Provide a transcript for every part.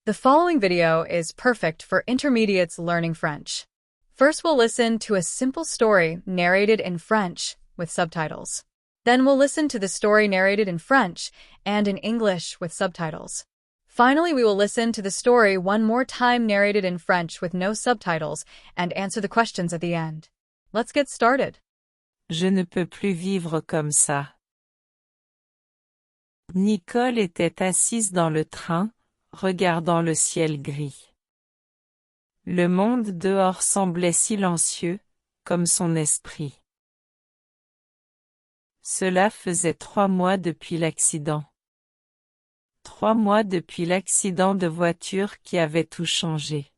The following video is perfect for intermediates learning French. First, we'll listen to a simple story narrated in French with subtitles. Then we'll listen to the story narrated in French and in English with subtitles. Finally, we will listen to the story one more time narrated in French with no subtitles and answer the questions at the end. Let's get started. Je ne peux plus vivre comme ça. Nicole était assise dans le train, regardant le ciel gris. Le monde dehors semblait silencieux, comme son esprit. Cela faisait 3 mois depuis l'accident. 3 mois depuis l'accident de voiture qui avait tout changé.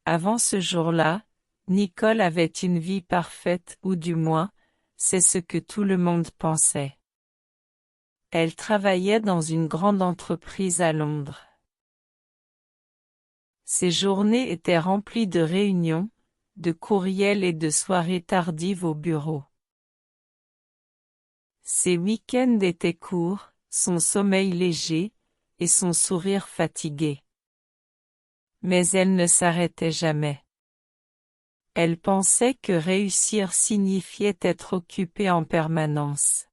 Avant ce jour-là, Nicole avait une vie parfaite ou du moins, c'est ce que tout le monde pensait. Elle travaillait dans une grande entreprise à Londres. Ses journées étaient remplies de réunions, de courriels et de soirées tardives au bureau. Ses week-ends étaient courts, son sommeil léger, et son sourire fatigué. Mais elle ne s'arrêtait jamais. Elle pensait que réussir signifiait être occupée en permanence.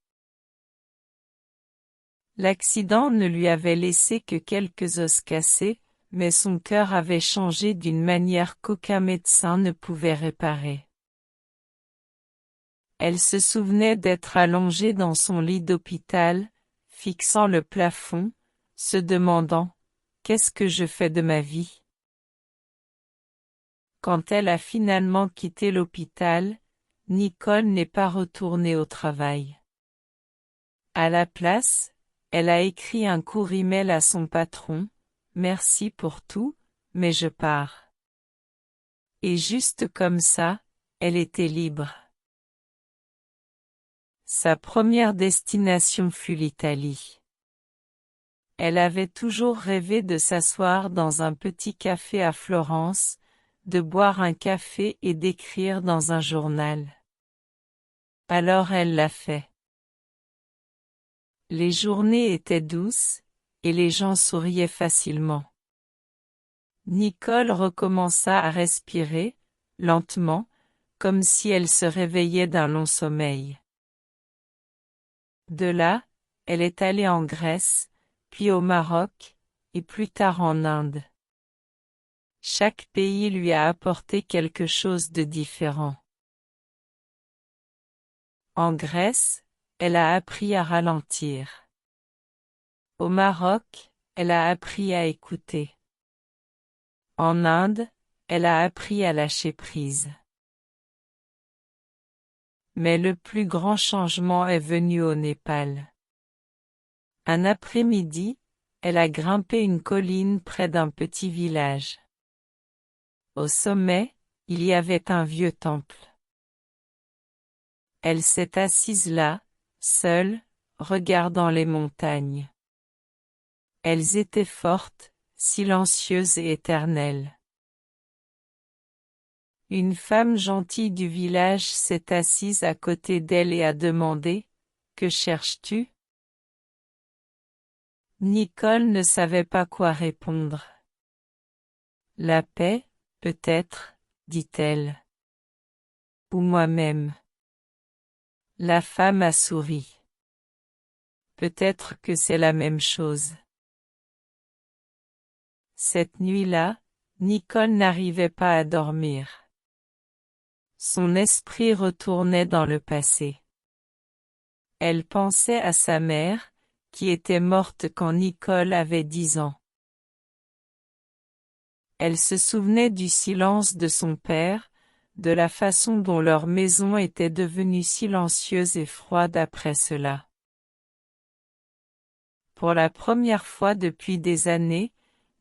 L'accident ne lui avait laissé que quelques os cassés, mais son cœur avait changé d'une manière qu'aucun médecin ne pouvait réparer. Elle se souvenait d'être allongée dans son lit d'hôpital, fixant le plafond, se demandant « Qu'est-ce que je fais de ma vie ?» Quand elle a finalement quitté l'hôpital, Nicole n'est pas retournée au travail. À la place, elle a écrit un court email à son patron, « Merci pour tout, mais je pars. » Et juste comme ça, elle était libre. Sa première destination fut l'Italie. Elle avait toujours rêvé de s'asseoir dans un petit café à Florence, de boire un café et d'écrire dans un journal. Alors elle l'a fait. Les journées étaient douces, et les gens souriaient facilement. Nicole recommença à respirer, lentement, comme si elle se réveillait d'un long sommeil. De là, elle est allée en Grèce, puis au Maroc, et plus tard en Inde. Chaque pays lui a apporté quelque chose de différent. En Grèce, elle a appris à ralentir. Au Maroc, elle a appris à écouter. En Inde, elle a appris à lâcher prise. Mais le plus grand changement est venu au Népal. Un après-midi, elle a grimpé une colline près d'un petit village. Au sommet, il y avait un vieux temple. Elle s'est assise là, seule, regardant les montagnes. Elles étaient fortes, silencieuses et éternelles. Une femme gentille du village s'est assise à côté d'elle et a demandé « Que cherches-tu » Nicole ne savait pas quoi répondre. « La paix, peut-être, » dit-elle. « Ou moi-même. » La femme a souri. Peut-être que c'est la même chose. Cette nuit-là, Nicole n'arrivait pas à dormir. Son esprit retournait dans le passé. Elle pensait à sa mère, qui était morte quand Nicole avait 10 ans. Elle se souvenait du silence de son père, de la façon dont leur maison était devenue silencieuse et froide après cela. Pour la première fois depuis des années,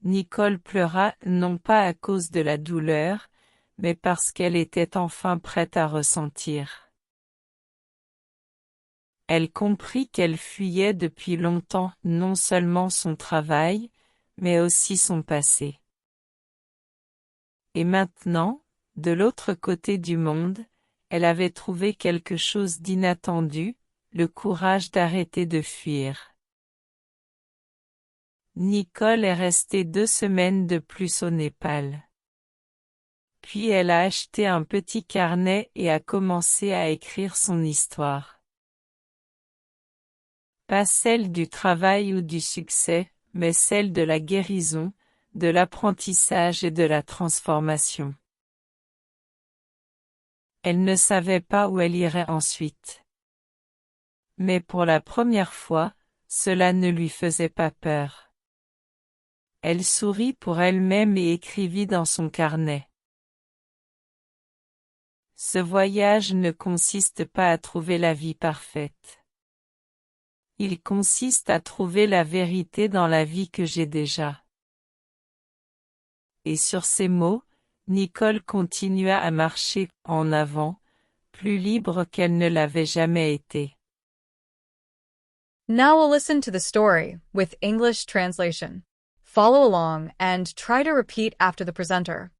Nicole pleura non pas à cause de la douleur, mais parce qu'elle était enfin prête à ressentir. Elle comprit qu'elle fuyait depuis longtemps non seulement son travail, mais aussi son passé. Et maintenant, de l'autre côté du monde, elle avait trouvé quelque chose d'inattendu, le courage d'arrêter de fuir. Nicole est restée 2 semaines de plus au Népal. Puis elle a acheté un petit carnet et a commencé à écrire son histoire. Pas celle du travail ou du succès, mais celle de la guérison, de l'apprentissage et de la transformation. Elle ne savait pas où elle irait ensuite. Mais pour la première fois, cela ne lui faisait pas peur. Elle sourit pour elle-même et écrivit dans son carnet. Ce voyage ne consiste pas à trouver la vie parfaite. Il consiste à trouver la vérité dans la vie que j'ai déjà. Et sur ces mots, Nicole continua à marcher en avant, plus libre qu'elle ne l'avait jamais été. Now we'll listen to the story with English translation. Follow along and try to repeat after the presenter.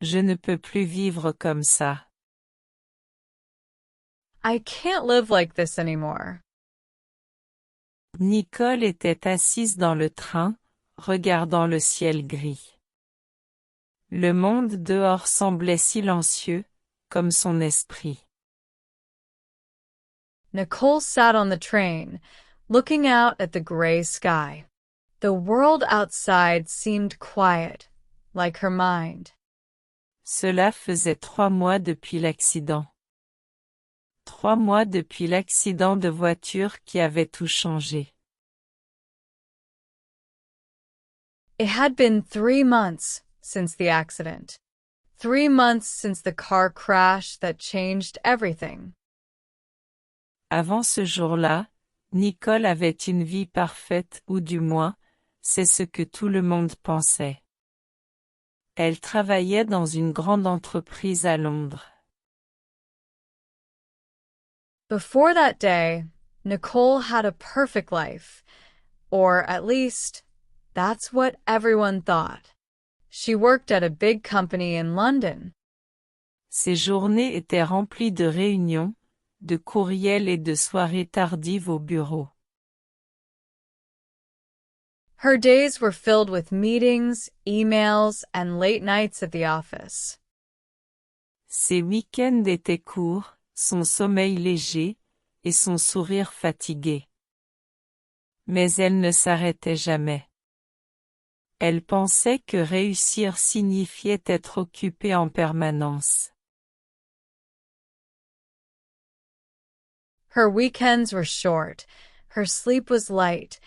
Je ne peux plus vivre comme ça. I can't live like this anymore. Nicole était assise dans le train, regardant le ciel gris. Le monde dehors semblait silencieux, comme son esprit. Nicole sat on the train, looking out at the gray sky. The world outside seemed quiet, like her mind. Cela faisait 3 mois depuis l'accident. 3 mois depuis l'accident de voiture qui avait tout changé. It had been 3 months since the accident. 3 months since the car crash that changed everything. Avant ce jour-là, Nicole avait une vie parfaite ou du moins, c'est ce que tout le monde pensait. Elle travaillait dans une grande entreprise à Londres. Before that day, Nicole had a perfect life, or at least, that's what everyone thought. She worked at a big company in London. Ses journées étaient remplies de réunions, de courriels et de soirées tardives au bureau. Her days were filled with meetings, emails, and late nights at the office. Ses week-ends étaient courts, son sommeil léger, et son sourire fatigué. Mais elle ne s'arrêtait jamais. Elle pensait que réussir signifiait être occupée en permanence. Her weekends were short, her sleep was light,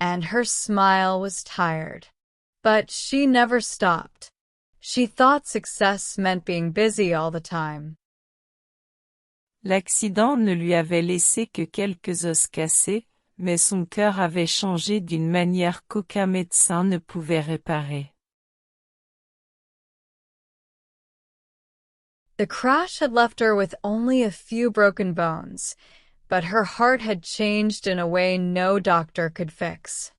and her smile was tired. But she never stopped. She thought success meant being busy all the time. L'accident ne lui avait laissé que quelques os cassés, mais son cœur avait changé d'une manière qu'aucun médecin ne pouvait réparer. The crash had left her with only a few broken bones, but her heart had changed in a way no doctor could fix.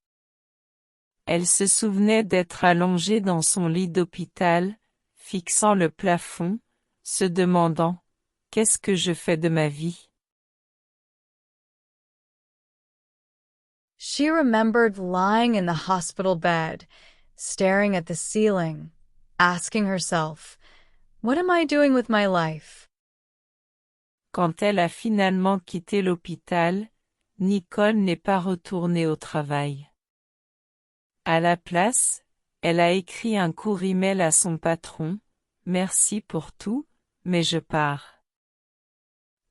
Elle se souvenait d'être allongée dans son lit d'hôpital, fixant le plafond, se demandant « Qu'est-ce que je fais de ma vie ?» She remembered lying in the hospital bed, staring at the ceiling, asking herself, "What am I doing with my life?" Quand elle a finalement quitté l'hôpital, Nicole n'est pas retournée au travail. À la place, elle a écrit un court email à son patron, « Merci pour tout, mais je pars. »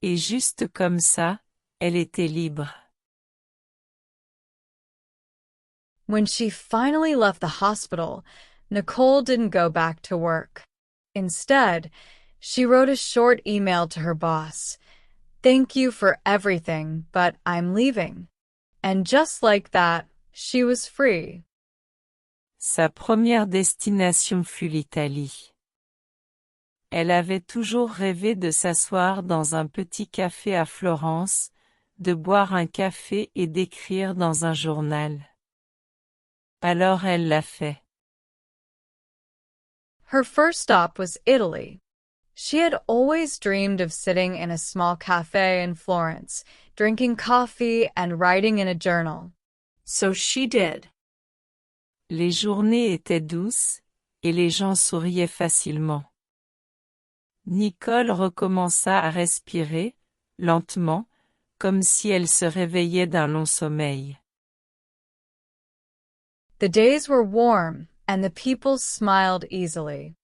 Et juste comme ça, elle était libre. When she finally left the hospital, Nicole didn't go back to work. Instead, she wrote a short email to her boss. "Thank you for everything, but I'm leaving." And just like that, she was free. Sa première destination fut l'Italie. Elle avait toujours rêvé de s'asseoir dans un petit café à Florence, de boire un café et d'écrire dans un journal. Alors elle l'a fait. Her first stop was Italy. She had always dreamed of sitting in a small cafe in Florence, drinking coffee and writing in a journal. so she did. Les journées étaient douces, et les gens souriaient facilement. Nicole recommença à respirer, lentement, comme si elle se réveillait d'un long sommeil. The days were warm, and the people smiled easily.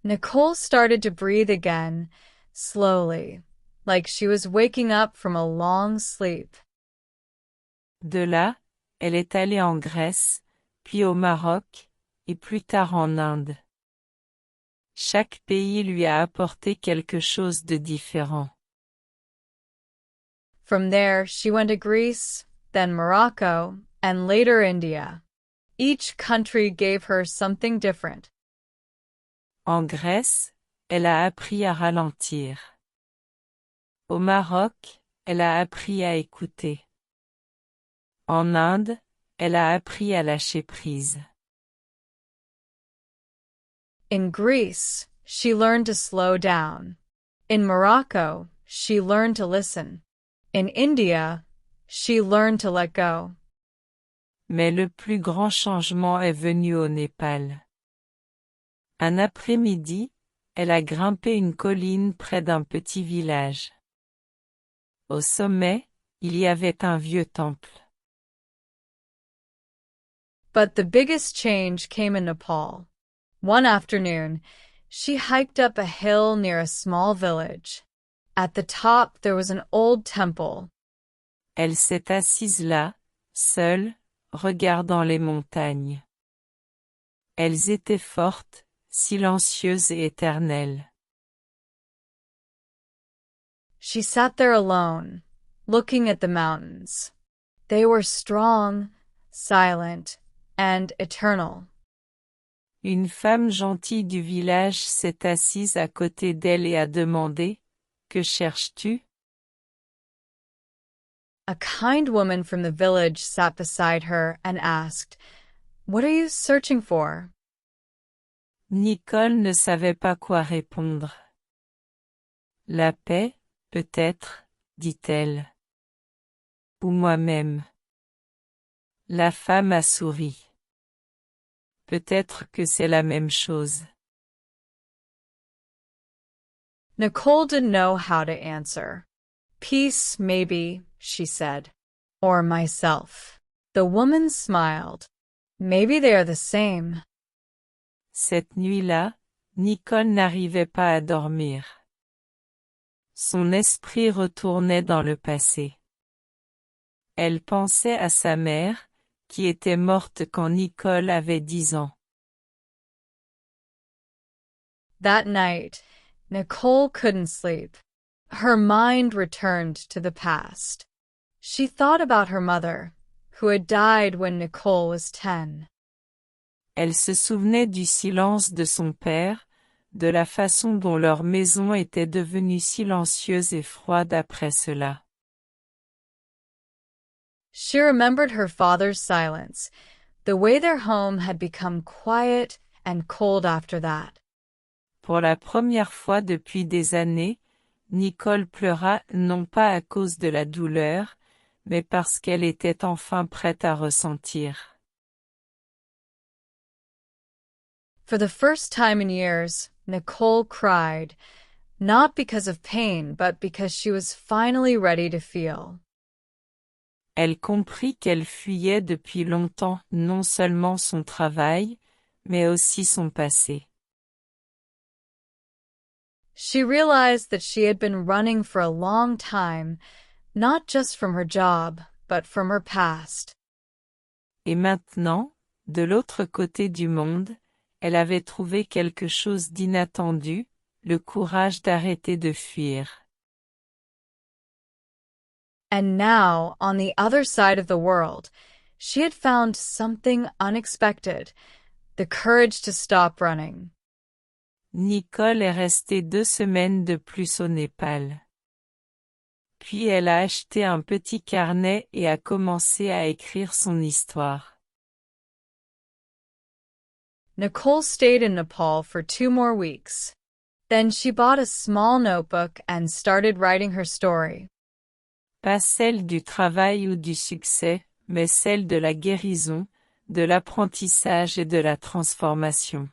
Nicole started to breathe again, slowly, like she was waking up from a long sleep. De là, elle est allée en Grèce, puis au Maroc, et plus tard en Inde. Chaque pays lui a apporté quelque chose de différent. From there, she went to Greece, then Morocco, and later India. Each country gave her something different. En Grèce, elle a appris à ralentir. Au Maroc, elle a appris à écouter. En Inde, elle a appris à lâcher prise. In Greece, she learned to slow down. In Morocco, she learned to listen. In India, she learned to let go. Mais le plus grand changement est venu au Népal. Un après-midi, elle a grimpé une colline près d'un petit village. Au sommet, il y avait un vieux temple. But the biggest change came in Nepal. One afternoon, she hiked up a hill near a small village. At the top, there was an old temple. Elle s'est assise là, seule, regardant les montagnes. Elles étaient fortes, silencieuses et éternelles. She sat there alone, looking at the mountains. They were strong, silent, and eternal. Une femme gentille du village s'est assise à côté d'elle et a demandé « Que cherches-tu » A kind woman from the village sat beside her and asked, "What are you searching for?" Nicole ne savait pas quoi répondre. La paix, peut-être, dit-elle. Ou moi-même. La femme a souri. Peut-être que c'est la même chose. Nicole didn't know how to answer. Peace, maybe, she said. Or myself. The woman smiled. Maybe they are the same. Cette nuit-là, Nicole n'arrivait pas à dormir. Son esprit retournait dans le passé. Elle pensait à sa mère, qui était morte quand Nicole avait 10 ans. That night, Nicole couldn't sleep. Her mind returned to the past. She thought about her mother, who had died when Nicole was 10. Elle se souvenait du silence de son père, de la façon dont leur maison était devenue silencieuse et froide après cela. She remembered her father's silence, the way their home had become quiet and cold after that. Pour la première fois depuis des années, Nicole pleura non pas à cause de la douleur, mais parce qu'elle était enfin prête à ressentir. For the first time in years, Nicole cried, not because of pain, but because she was finally ready to feel. Elle comprit qu'elle fuyait depuis longtemps non seulement son travail, mais aussi son passé. She realized that she had been running for a long time, not just from her job, but from her past. Et maintenant, de l'autre côté du monde, elle avait trouvé quelque chose d'inattendu, le courage d'arrêter de fuir. And now, on the other side of the world, she had found something unexpected, the courage to stop running. Nicole est restée 2 semaines de plus au Népal. Puis elle a acheté un petit carnet et a commencé à écrire son histoire. Nicole stayed in Nepal for 2 more weeks. Then she bought a small notebook and started writing her story. Pas celle du travail ou du succès, mais celle de la guérison, de l'apprentissage et de la transformation.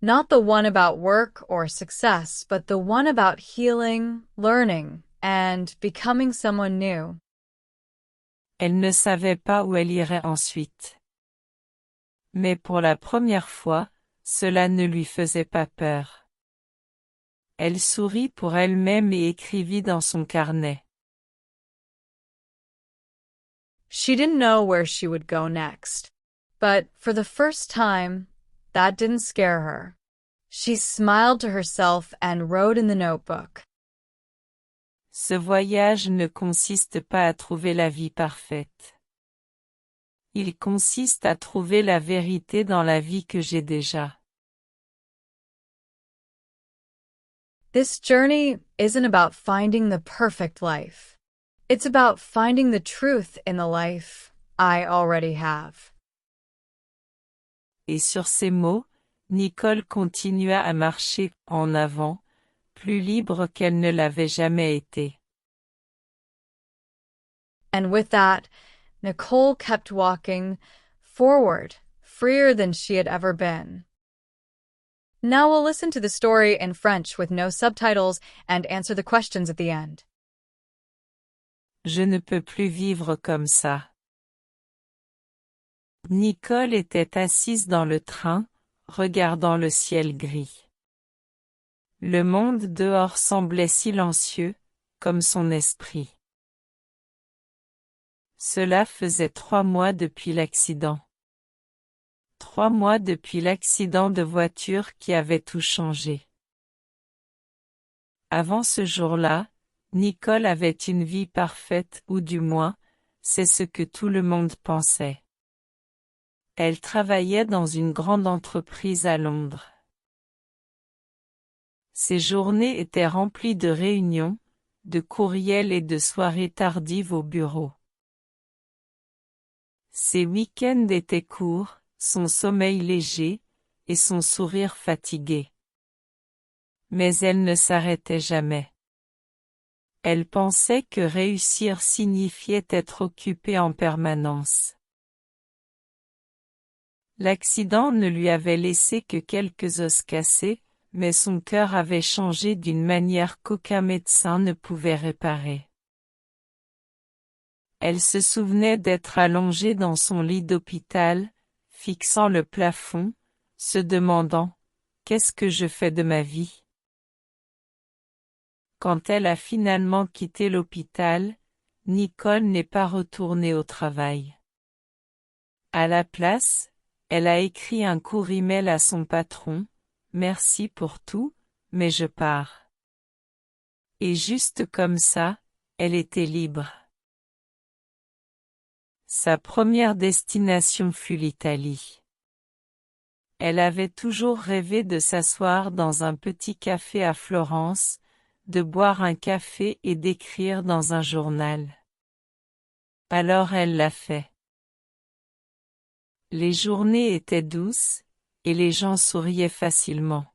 Not the one about work or success, but the one about healing, learning, and becoming someone new. Elle ne savait pas où elle irait ensuite. Mais pour la première fois, cela ne lui faisait pas peur. Elle sourit pour elle-même et écrivit dans son carnet. She didn't know where she would go next, but for the first time, that didn't scare her. She smiled to herself and wrote in the notebook. Ce voyage ne consiste pas à trouver la vie parfaite. Il consiste à trouver la vérité dans la vie que j'ai déjà. This journey isn't about finding the perfect life. It's about finding the truth in the life I already have. Et sur ces mots, Nicole continua à marcher en avant, plus libre qu'elle ne l'avait jamais été. And with that, Nicole kept walking forward, freer than she had ever been. Now we'll listen to the story in French with no subtitles and answer the questions at the end. Je ne peux plus vivre comme ça. Nicole était assise dans le train, regardant le ciel gris. Le monde dehors semblait silencieux, comme son esprit. Cela faisait 3 mois depuis l'accident. 3 mois depuis l'accident de voiture qui avait tout changé. Avant ce jour-là, Nicole avait une vie parfaite ou du moins, c'est ce que tout le monde pensait. Elle travaillait dans une grande entreprise à Londres. Ses journées étaient remplies de réunions, de courriels et de soirées tardives au bureau. Ses week-ends étaient courts, son sommeil léger, et son sourire fatigué. Mais elle ne s'arrêtait jamais. Elle pensait que réussir signifiait être occupée en permanence. L'accident ne lui avait laissé que quelques os cassés, mais son cœur avait changé d'une manière qu'aucun médecin ne pouvait réparer. Elle se souvenait d'être allongée dans son lit d'hôpital, fixant le plafond, se demandant « Qu'est-ce que je fais de ma vie ?» Quand elle a finalement quitté l'hôpital, Nicole n'est pas retournée au travail. À la place, elle a écrit un court email à son patron, « Merci pour tout, mais je pars. » Et juste comme ça, elle était libre. Sa première destination fut l'Italie. Elle avait toujours rêvé de s'asseoir dans un petit café à Florence, de boire un café et d'écrire dans un journal. Alors elle l'a fait. Les journées étaient douces, et les gens souriaient facilement.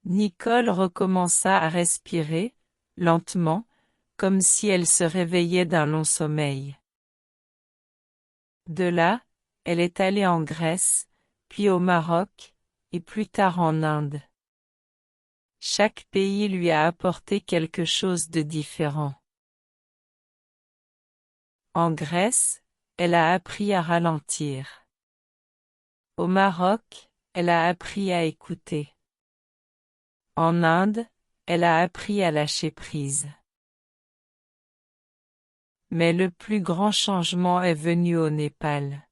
Nicole recommença à respirer, lentement, comme si elle se réveillait d'un long sommeil. De là, elle est allée en Grèce, puis au Maroc, et plus tard en Inde. Chaque pays lui a apporté quelque chose de différent. En Grèce, elle a appris à ralentir. Au Maroc, elle a appris à écouter. En Inde, elle a appris à lâcher prise. Mais le plus grand changement est venu au Népal.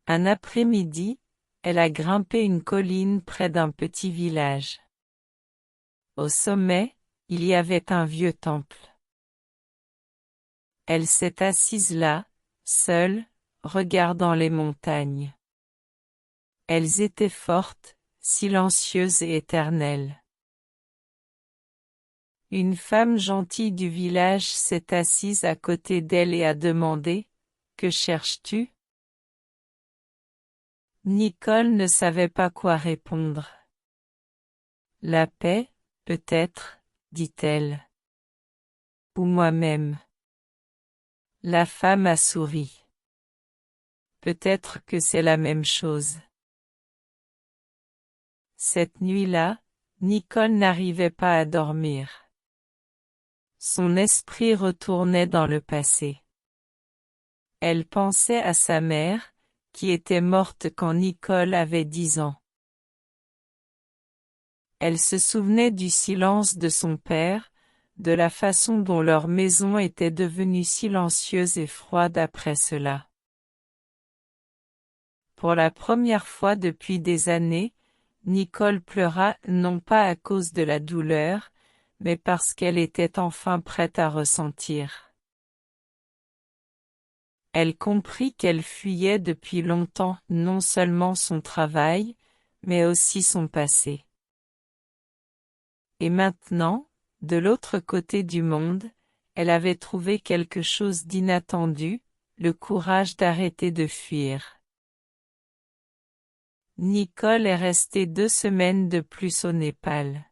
Un après-midi, elle a grimpé une colline près d'un petit village. Au sommet, il y avait un vieux temple. Elle s'est assise là, seule, regardant les montagnes. Elles étaient fortes, silencieuses et éternelles. Une femme gentille du village s'est assise à côté d'elle et a demandé « Que cherches-tu » Nicole ne savait pas quoi répondre. « La paix, peut-être, dit-elle. Ou moi-même. La femme a souri. Peut-être que c'est la même chose. Cette nuit-là, Nicole n'arrivait pas à dormir. Son esprit retournait dans le passé. Elle pensait à sa mère, qui était morte quand Nicole avait 10 ans. Elle se souvenait du silence de son père, de la façon dont leur maison était devenue silencieuse et froide après cela. Pour la première fois depuis des années, Nicole pleura non pas à cause de la douleur, mais parce qu'elle était enfin prête à ressentir. Elle comprit qu'elle fuyait depuis longtemps non seulement son travail, mais aussi son passé. Et maintenant, de l'autre côté du monde, elle avait trouvé quelque chose d'inattendu, le courage d'arrêter de fuir. Nicole est restée 2 semaines de plus au Népal.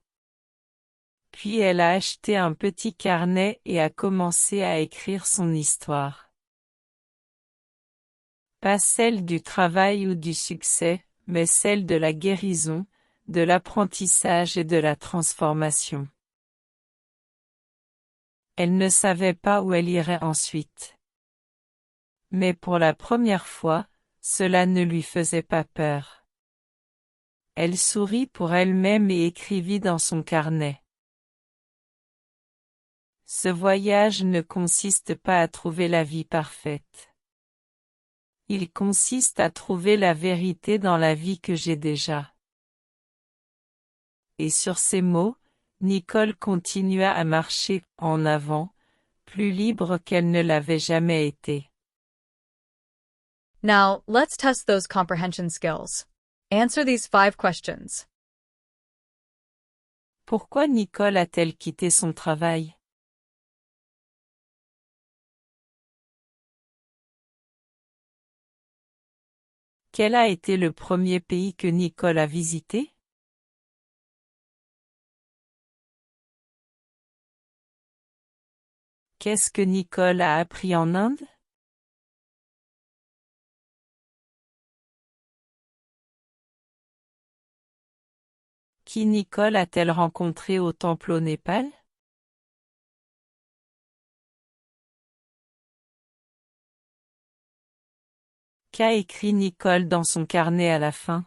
Puis elle a acheté un petit carnet et a commencé à écrire son histoire. Pas celle du travail ou du succès, mais celle de la guérison, de l'apprentissage et de la transformation. Elle ne savait pas où elle irait ensuite. Mais pour la première fois, cela ne lui faisait pas peur. Elle sourit pour elle-même et écrivit dans son carnet. Ce voyage ne consiste pas à trouver la vie parfaite. Il consiste à trouver la vérité dans la vie que j'ai déjà. Et sur ces mots, Nicole continua à marcher en avant, plus libre qu'elle ne l'avait jamais été. Now, let's test those comprehension skills. Answer these 5 questions. Pourquoi Nicole a-t-elle quitté son travail? Quel a été le premier pays que Nicole a visité? Qu'est-ce que Nicole a appris en Inde? Qui Nicole a-t-elle rencontré au temple au Népal? Qu'a écrit Nicole dans son carnet à la fin?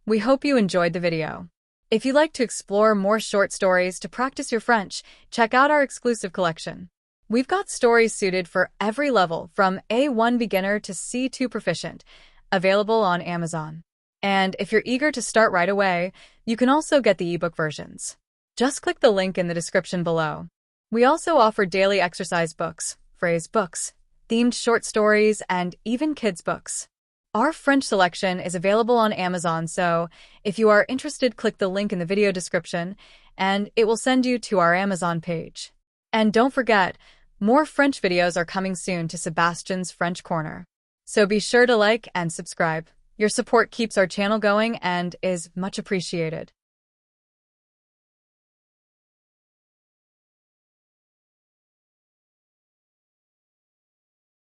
We hope you enjoyed the video. If you'd like to explore more short stories to practice your French, check out our exclusive collection. We've got stories suited for every level, from A1 beginner to C2 proficient, available on Amazon. And if you're eager to start right away, you can also get the ebook versions. Just click the link in the description below. We also offer daily exercise books, phrase books, themed short stories, and even kids' books. Our French selection is available on Amazon, so if you are interested, click the link in the video description, and it will send you to our Amazon page. And don't forget, more French videos are coming soon to Sebastian's French Corner. So be sure to like and subscribe. Your support keeps our channel going and is much appreciated.